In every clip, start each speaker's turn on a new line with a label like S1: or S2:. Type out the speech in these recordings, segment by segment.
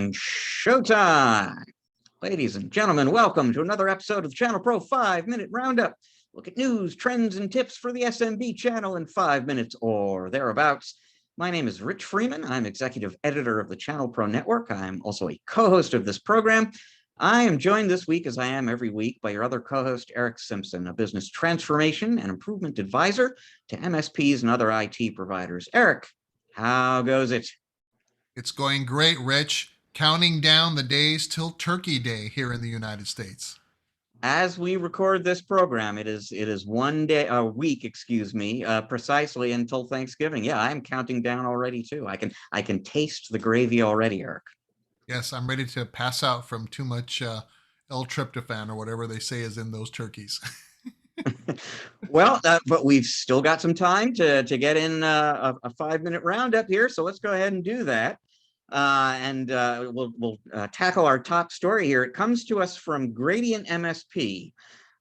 S1: And showtime! Ladies and gentlemen, welcome to another episode of ChannelPro 5-Minute Roundup. Look at news, trends, and tips for the SMB channel in 5 minutes or thereabouts. My name is Rich Freeman. I'm executive editor of the ChannelPro Network. I'm also a co-host of this program. I am joined this week, as I am every week, by your other co-host, Erick Simpson, a business transformation and improvement advisor to MSPs and other IT providers. Erick, how goes it?
S2: It's going great, Rich. Counting down the days till Turkey Day here in the United States.
S1: As we record this program, it is a week, precisely until Thanksgiving. Yeah, I'm counting down already too. I can taste the gravy already, Erick.
S2: Yes, I'm ready to pass out from too much L-tryptophan or whatever they say is in those turkeys.
S1: Well, but we've still got some time to get in a 5-minute roundup here, so let's go ahead and do that. We'll tackle our top story here. It comes to us from Gradient MSP,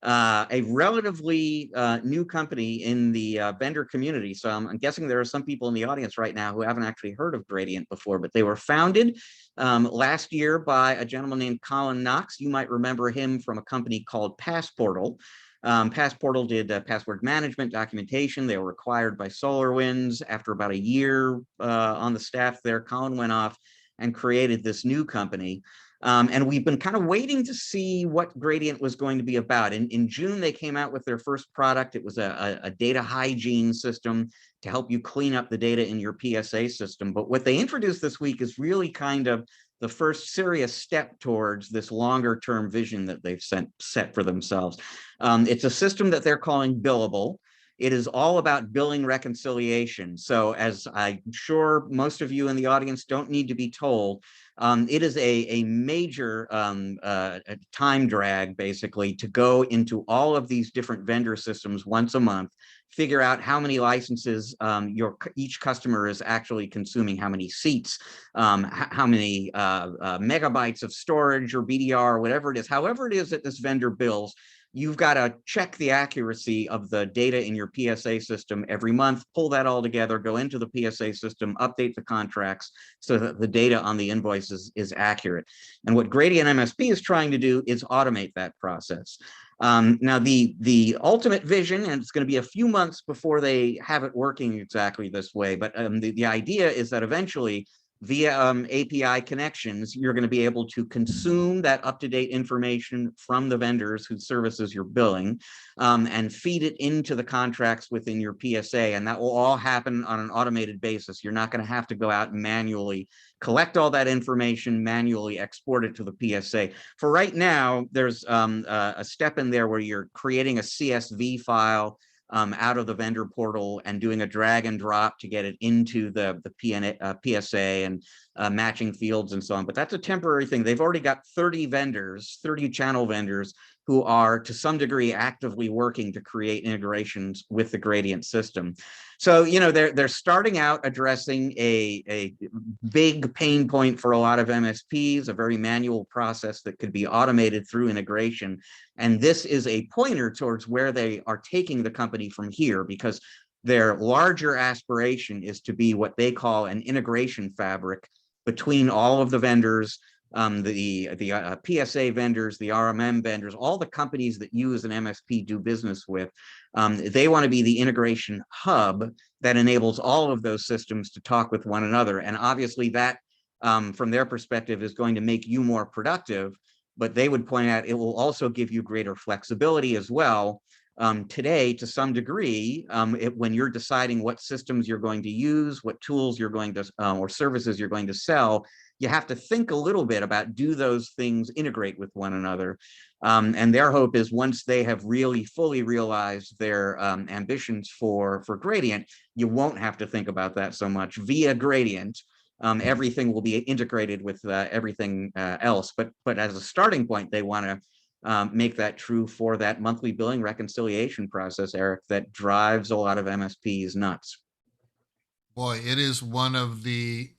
S1: a relatively new company in the vendor community. So I'm guessing there are some people in the audience right now who haven't actually heard of Gradient before, but they were founded last year by a gentleman named Colin Knox. You might remember him from a company called Passportal. Passportal did password management documentation. They were acquired by SolarWinds. After about a year on the staff there, Colin went off and created this new company. And we've been kind of waiting to see what Gradient was going to be about. In June, they came out with their first product. It was a data hygiene system to help you clean up the data in your PSA system. But what they introduced this week is really kind of the first serious step towards this longer term vision that they've set for themselves. It's a system that they're calling Billable. It is all about billing reconciliation. So as I'm sure most of you in the audience don't need to be told, it is a major time drag, basically, to go into all of these different vendor systems once a month, figure out how many licenses each customer is actually consuming, how many seats, how many megabytes of storage or BDR, whatever it is, however it is that this vendor bills. You've got to check the accuracy of the data in your PSA system every month, pull that all together, go into the PSA system, update the contracts so that the data on the invoices is accurate. And what Gradient MSP is trying to do is automate that process. Now, the ultimate vision, and it's going to be a few months before they have it working exactly this way, but the idea is that eventually, via API connections, you're going to be able to consume that up-to-date information from the vendors whose services you're billing and feed it into the contracts within your PSA. And that will all happen on an automated basis. You're not going to have to go out and manually collect all that information, manually export it to the PSA. For right now, there's a step in there where you're creating a CSV file out of the vendor portal and doing a drag and drop to get it into the PSA and matching fields and so on. But that's a temporary thing. They've already got 30 vendors, 30 channel vendors who are to some degree actively working to create integrations with the Gradient system. So, you know, they're starting out addressing a big pain point for a lot of MSPs, a very manual process that could be automated through integration. And this is a pointer towards where they are taking the company from here, because their larger aspiration is to be what they call an integration fabric between all of the vendors, the PSA vendors, the RMM vendors, all the companies that you as an MSP do business with. They want to be the integration hub that enables all of those systems to talk with one another. And obviously that, from their perspective, is going to make you more productive, but they would point out it will also give you greater flexibility as well. Today, to some degree, when you're deciding what systems you're going to use, what tools you're going to, or services you're going to sell, you have to think a little bit about, do those things integrate with one another? And their hope is once they have really fully realized their ambitions for Gradient, you won't have to think about that so much. Via Gradient, everything will be integrated with everything else. But as a starting point, they want to make that true for that monthly billing reconciliation process, Erick, that drives a lot of MSPs nuts.
S2: Boy, it is one of the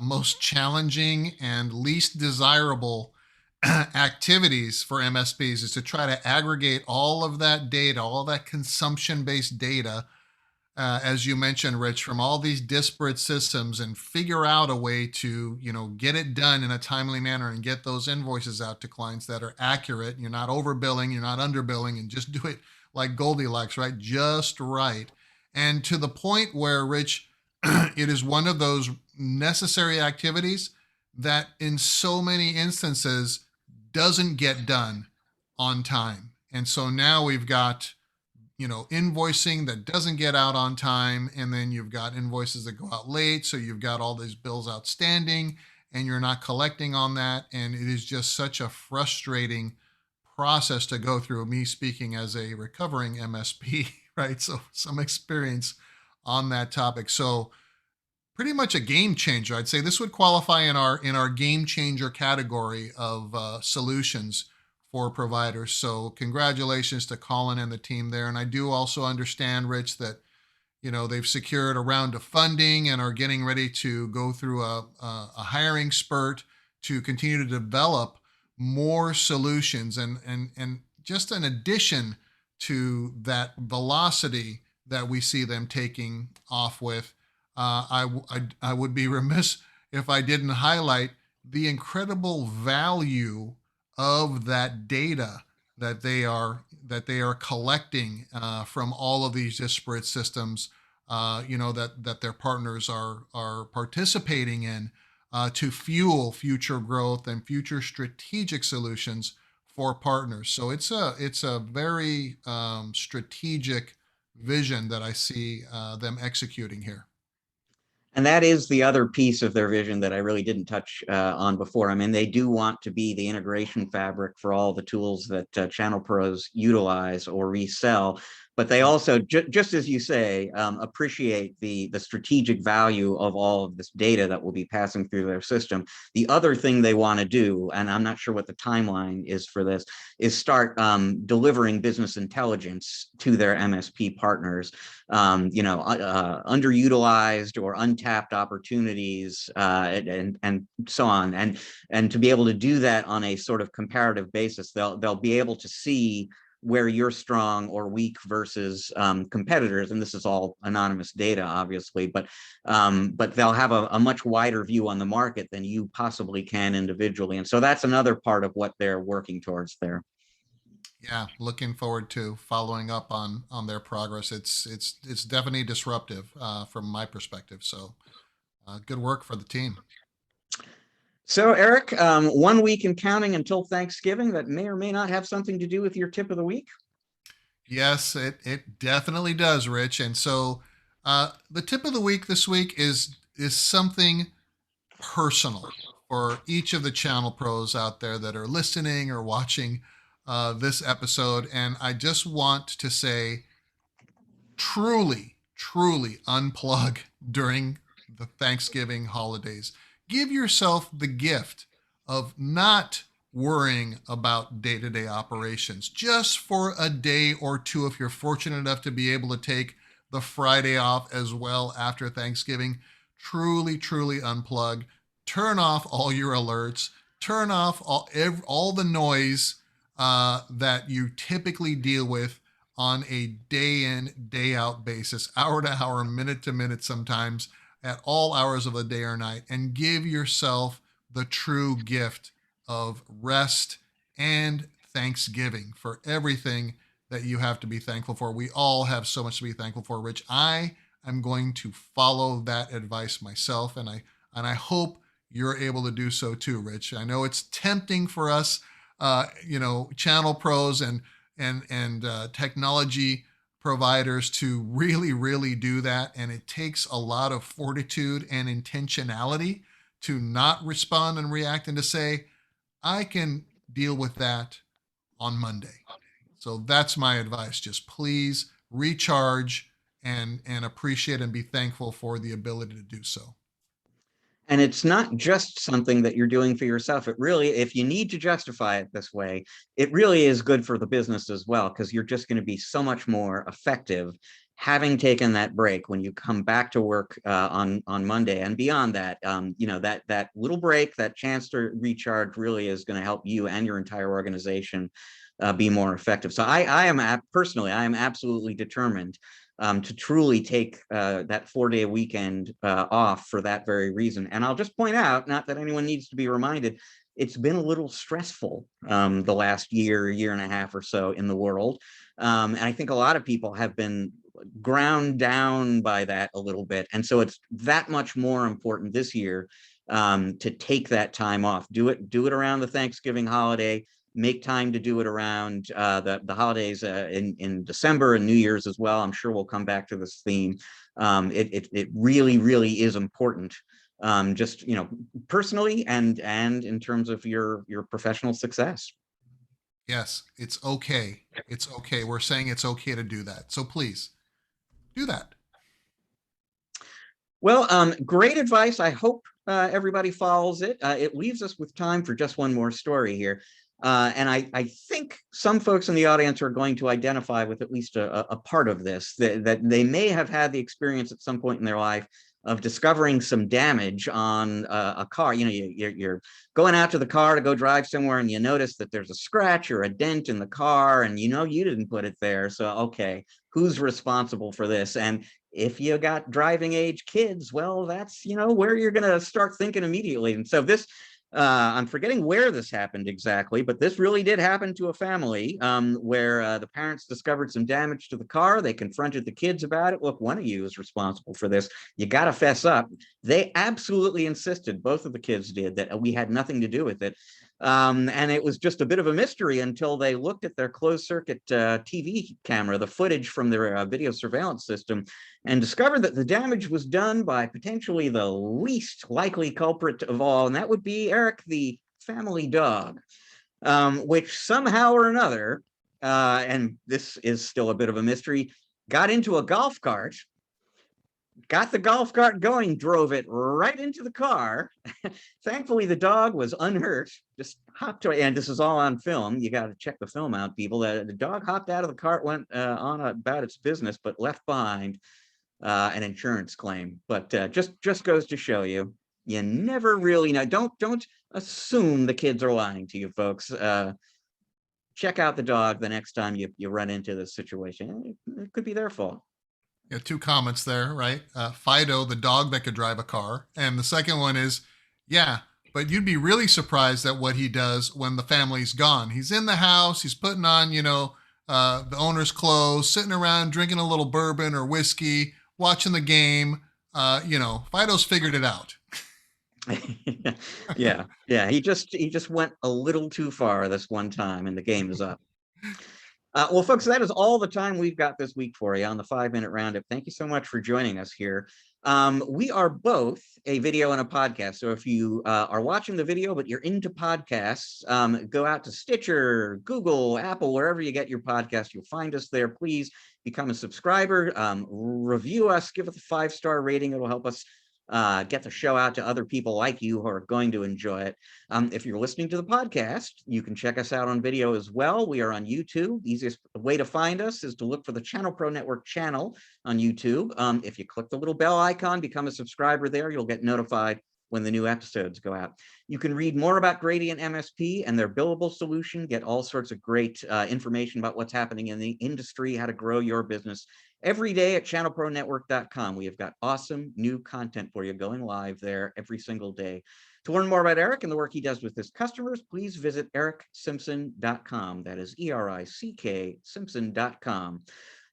S2: most challenging and least desirable activities for MSPs, is to try to aggregate all of that data, all that consumption-based data, as you mentioned, Rich, from all these disparate systems and figure out a way to, get it done in a timely manner and get those invoices out to clients that are accurate. You're not overbilling, you're not underbilling, and just do it like Goldilocks, right? Just right. And to the point where, Rich, it is one of those necessary activities that in so many instances doesn't get done on time. And so now we've got invoicing that doesn't get out on time, and then you've got invoices that go out late, so you've got all these bills outstanding and you're not collecting on that, and it is just such a frustrating process to go through, me speaking as a recovering MSP. Right? So some experience on that topic. So pretty much a game changer. I'd say this would qualify in our game changer category of solutions for providers. So congratulations to Colin and the team there. And I do also understand, Rich, that they've secured a round of funding and are getting ready to go through a hiring spurt to continue to develop more solutions, and just an addition to that velocity that we see them taking off with. I would be remiss if I didn't highlight the incredible value of that data that they are collecting from all of these disparate systems, that their partners are participating in to fuel future growth and future strategic solutions for partners. So it's a very strategic vision that I see them executing here.
S1: And that is the other piece of their vision that I really didn't touch on before. I mean, they do want to be the integration fabric for all the tools that channel pros utilize or resell. But they also, just as you say, appreciate the strategic value of all of this data that will be passing through their system. The other thing they want to do, and I'm not sure what the timeline is for this, is start delivering business intelligence to their MSP partners. Underutilized or untapped opportunities, and so on, and to be able to do that on a sort of comparative basis, they'll be able to see where you're strong or weak versus competitors. And this is all anonymous data, obviously, but they'll have a much wider view on the market than you possibly can individually. And so that's another part of what they're working towards there.
S2: Yeah, looking forward to following up on their progress. It's definitely disruptive from my perspective. So good work for the team.
S1: So, Eric, 1 week and counting until Thanksgiving. That may or may not have something to do with your tip of the week.
S2: Yes, it definitely does, Rich. And so the tip of the week this week is something personal for each of the channel pros out there that are listening or watching this episode. And I just want to say, truly, truly unplug during the Thanksgiving holidays. Give yourself the gift of not worrying about day-to-day operations just for a day or two, if you're fortunate enough to be able to take the Friday off as well after Thanksgiving. Truly, truly unplug. Turn off all your alerts. Turn off all the noise that you typically deal with on a day in, day out basis, hour to hour, minute to minute, sometimes at all hours of the day or night, and give yourself the true gift of rest and thanksgiving for everything that you have to be thankful for. We all have so much to be thankful for, Rich. I am going to follow that advice myself, and I hope you're able to do so too, Rich. I know it's tempting for us, channel pros and technology providers to really, really do that. And it takes a lot of fortitude and intentionality to not respond and react and to say, I can deal with that on Monday. So that's my advice. Just please recharge and appreciate and be thankful for the ability to do so.
S1: And it's not just something that you're doing for yourself. It really, if you need to justify it this way, it really is good for the business as well, because you're just going to be so much more effective having taken that break when you come back to work on Monday and beyond that. That little break, that chance to recharge, really is going to help you and your entire organization be more effective. So I am personally, I am absolutely determined to truly take that 4-day weekend off for that very reason. And I'll just point out, not that anyone needs to be reminded, it's been a little stressful the last year and a half or so in the world. And I think a lot of people have been ground down by that a little bit. And so it's that much more important this year to take that time off. Do it around the Thanksgiving holiday. Make time to do it around the holidays in December and New Year's as well. I'm sure we'll come back to this theme. It really is important, just personally and in terms of your professional success.
S2: Yes, it's okay. It's okay. We're saying it's okay to do that. So please do that.
S1: Well, great advice. I hope everybody follows it. It leaves us with time for just one more story here. And I think some folks in the audience are going to identify with at least a part of this, that they may have had the experience at some point in their life of discovering some damage on a car. You're going out to the car to go drive somewhere and you notice that there's a scratch or a dent in the car and you didn't put it there. So, okay, who's responsible for this? And if you got driving age kids, well, that's, where you're going to start thinking immediately. And so this, I'm forgetting where this happened exactly, but this really did happen to a family where the parents discovered some damage to the car. They confronted the kids about it. Look, one of you is responsible for this. You got to fess up. They absolutely insisted, both of the kids did, that we had nothing to do with it. And it was just a bit of a mystery until they looked at their closed circuit TV camera, the footage from their video surveillance system, and discovered that the damage was done by potentially the least likely culprit of all, and that would be Erick, the family dog, which somehow or another, and this is still a bit of a mystery, got into a golf cart, got the golf cart going, drove it right into the car. Thankfully, the dog was unhurt, just hopped away. And this is all on film. You got to check the film out, people. The dog hopped out of the cart, went on about its business, but left behind an insurance claim. But just goes to show you, you never really know. Don't assume the kids are lying to you, folks. Check out the dog the next time you run into this situation. It could be their fault.
S2: Yeah, two comments there, right? Fido, the dog that could drive a car. And the second one is, yeah, but you'd be really surprised at what he does when the family's gone. He's in the house, he's putting on, the owner's clothes, sitting around drinking a little bourbon or whiskey, watching the game. Fido's figured it out.
S1: yeah. He just went a little too far this one time and the game is up. Well, folks, that is all the time we've got this week for you on the 5-Minute Roundup. Thank you so much for joining us here. We are both a video and a podcast. So if you are watching the video, but you're into podcasts, go out to Stitcher, Google, Apple, wherever you get your podcast. You'll find us there. Please become a subscriber, review us, give us a 5-star rating. It'll help us get the show out to other people like you who are going to enjoy it. If you're listening to the podcast, you can check us out on video as well. We are on YouTube. The easiest way to find us is to look for the ChannelPro Network channel on YouTube. If you click the little bell icon, become a subscriber there, you'll get notified when the new episodes go out. You can read more about Gradient MSP and their billable solution, get all sorts of great information about what's happening in the industry, how to grow your business every day at channelpronetwork.com. We have got awesome new content for you going live there every single day. To learn more about Erick and the work he does with his customers, please visit ericksimpson.com. That is ERICK Simpson.com.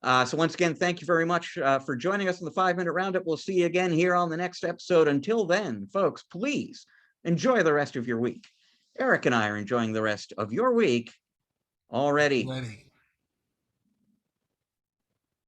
S1: So once again, thank you very much for joining us in the 5-Minute Roundup. We'll see you again here on the next episode. Until then, folks, please enjoy the rest of your week. Erick and I are enjoying the rest of your week already.